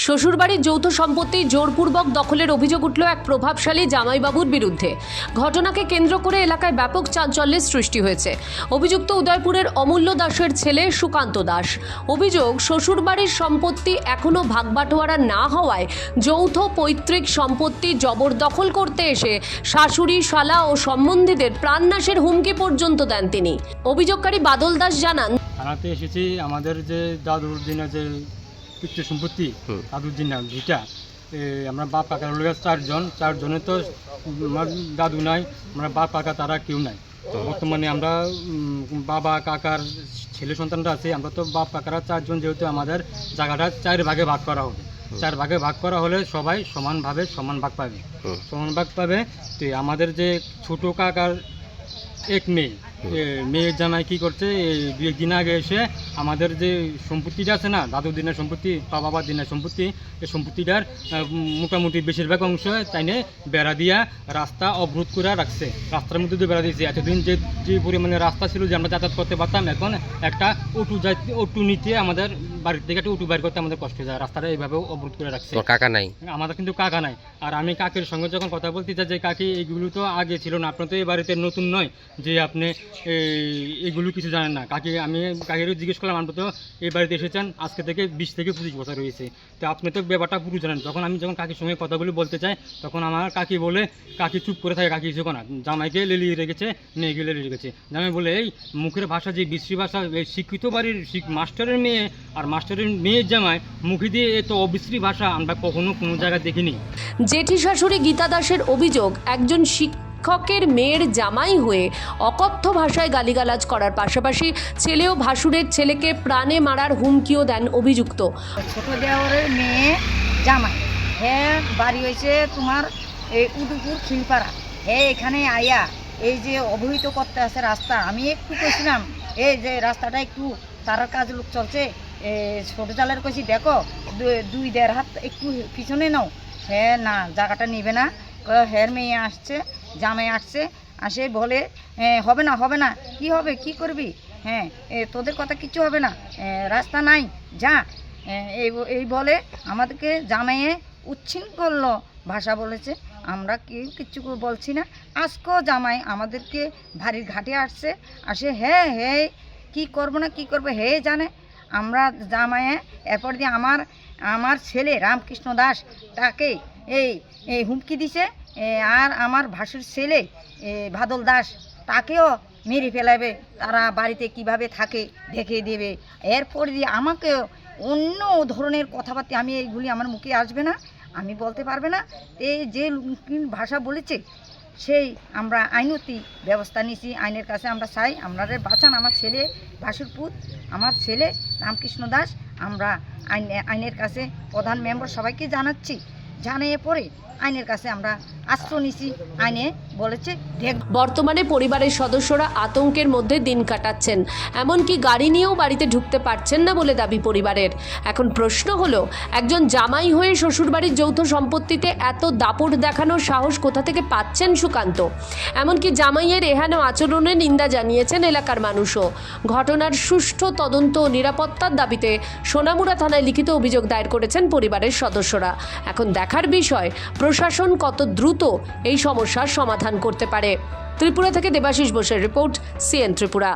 শ্বশুরবাড়ির যৌথ সম্পত্তি জোরপূর্বক দখলের অভিযোগ উঠল এক প্রভাবশালী জামাইবাবুর বিরুদ্ধে। ঘটনাকে কেন্দ্র করে এলাকায় ব্যাপক চাঞ্চল্যের সৃষ্টি হয়েছে। অভিযুক্ত উদয়পুরের অমূল্য দাসের ছেলে সুকান্ত দাস। অভিযোগ, শ্বশুরবাড়ির সম্পত্তি এখনও ভাগবাটোয়ারা না হওয়ায় যৌথ পৈতৃক সম্পত্তি জবরদখল করতে এসে শাশুড়ি, শালা ও সম্বন্ধীদের প্রাণনাশের হুমকি পর্যন্ত দেন তিনি। অভিযোগকারী বাদল দাস জানান, থানাতে এসেছি। আমাদের যে দাদুর দিনের যে পিতৃ সম্পত্তি, দাদুর দিন দুইটা, আমরা বাপ কাকার লোক চারজনে তো আমার দাদু নাই, আমরা বাপ কাকা তারা কেউ নাই। বর্তমানে আমরা বাবা কাকার ছেলে সন্তানরা আছে, আমরা তো বাপ কাকারা চারজন, যেহেতু আমাদের জায়গাটা 4 ভাগে ভাগ করা হবে। 4 ভাগে ভাগ করা হলে সবাই সমানভাবে সমান ভাগ পাবে। তো আমাদের যে ছোট কাকার এক মেয়ের জামাই কি করছে, এই 2 দিন আগে এসে আমাদের যে সম্পত্তিটা আছে না, দাদুর দিনের সম্পত্তি বা বাবার দিনের সম্পত্তি, এই সম্পত্তিটার মোটামুটি বেশিরভাগ অংশ তাইনে বেড়া দিয়া রাস্তা অবরোধ করে রাখছে। রাস্তার মধ্যে দিয়ে বেড়া দিয়েছে। এতদিন যে পরিমাণে রাস্তা ছিল যে আমরা যাতায়াত করতে পারতাম, এখন একটা অটো নিতে আমাদের বাড়ির থেকে একটা অটো বাইর করতে আমাদের কষ্ট হয়ে যায়। রাস্তাটা এইভাবে অবরোধ করে রাখছে। কাকা নাই, আমাদের কিন্তু কাকা নাই। আর আমি কাকের সঙ্গে যখন কথা বলতে চাই যে কাকি এইগুলো তো আগে ছিল না, আপনার তো এই বাড়িতে নতুন নয় যে আপনি এগুলো কিছু জানেন না। কাকিরও জিজ্ঞেস করলাম, আমরা তো এই বাড়িতে এসেছেন আজকে থেকে 20 থেকে 25 বছর হয়েছে, তো আপনি তো ব্যাপারটা পুরো জানেন। আমি কাকির সঙ্গে কথাগুলো বলতে চাই, তখন আমার কাকি চুপ করে থাকে। কাকি কিছু না, জামাইকে লেলিয়ে রেখেছে, মেয়েকে লেলিয়ে রেখেছে। জামাই বলে, এই মুখের ভাষা যে বিশ্রী ভাষা, এই শিক্ষিত বাড়ির মাস্টারের মেয়ে আর মাস্টারের মেয়ের জামাই মুখে দিয়ে এত অবিশ্রী ভাষা আমরা কখনো কোনো জায়গায় দেখিনি। জেঠি শাশুড়ি গীতা দাসের অভিযোগ, একজন শিক্ষকের মেয়ের জামাই হয়ে অকথ্য ভাষায় গালিগালাজ করার পাশাপাশি ছেলে ও ভাসুরের ছেলেকে প্রাণে মারার হুমকিও দেন অভিযুক্ত। ছোট দেওরের মেয়ে জামাই, হ্যাঁ বাড়ি হয়েছে তোমার এই উদয়পুর খিলপাড়া। হ্যাঁ এখানে আয়া এই যে অবহিত করতে আছে রাস্তা, আমি একটু কইছিলাম এই যে রাস্তাটা একটু তার কাজ লোক চলছে, ছোট জালের কইছি দেখো 2-1.5 হাত একটু পিছনে নাও। হ্যাঁ না, জায়গাটা নিবে না। হ্যাঁ মেয়ে আসছে, জামাই আসে বলে হবে না, কি হবে, কি করবি, হ্যাঁ তোদের কথা কিচ্ছু হবে না, রাস্তা নাই, যা, এই বলে আমাদেরকে জামাইয়ে উচ্ছৃঙ্খল ভাষা বলেছে। আমরা কেউ কিচ্ছু বলছি না। আজকেও জামাই আমাদেরকে ভারীর ঘাটে আসে হ্যাঁ কি করবো না কি করবো হে জানে। আমরা জামাইয়ে এরপর দিয়ে আমার ছেলে রামকৃষ্ণ দাস তাকে এই হুমকি দিছে, আর আমার ভাসুর ছেলে বাদল দাস তাকেও মেরে ফেলাবে, তারা বাড়িতে কিভাবে থাকে দেখে দেবে। এরপর দিয়ে আমাকে অন্য ধরনের কথাবার্তা, আমি এইগুলি আমার মুখে আসবে না, আমি বলতে পারবে না। এই যে ভাষা বলেছে সেই আমরা আইনতি ব্যবস্থা নিয়েছি। আইনের কাছে আমরা চাই আপনারা বাঁচান আমার ছেলে ভাসুরপুর, আমার ছেলে রামকৃষ্ণ দাস। আমরা আইনের কাছে প্রধান মেম্বার সবাইকে জানাচ্ছি, জানিয়ে পরে আইনের কাছে আমরা আশ্রয় নিছি। আইনে বলেছে বর্তমানে পরিবারের সদস্যরা আতঙ্কের মধ্যে দিন কাটাচ্ছেন, এমনকি গাড়ি নিয়েও বাড়িতে ঢুকতে পারছেন না বলে দাবি পরিবারের। এখন প্রশ্ন হলো, একজন জামাই হয়ে শ্বশুরবাড়ির যৌথ সম্পত্তিতে এত দাপট দেখানোর সাহস কোথা থেকে পাচ্ছেন সুকান্ত? এমনকি জামাইয়ের এহেন আচরণে নিন্দা জানিয়েছেন এলাকার মানুষও। ঘটনার সুষ্ঠু তদন্ত ও নিরাপত্তার দাবিতে সোনামুড়া থানায় লিখিত অভিযোগ দায়ের করেছেন পরিবারের সদস্যরা। এখন দেখার বিষয় প্রশাসন কত দ্রুত এই সমস্যার সমাধান করতে পারে। ত্রিপুরা থেকে দেবাশিস বোসের রিপোর্ট, সিএন ত্রিপুরা।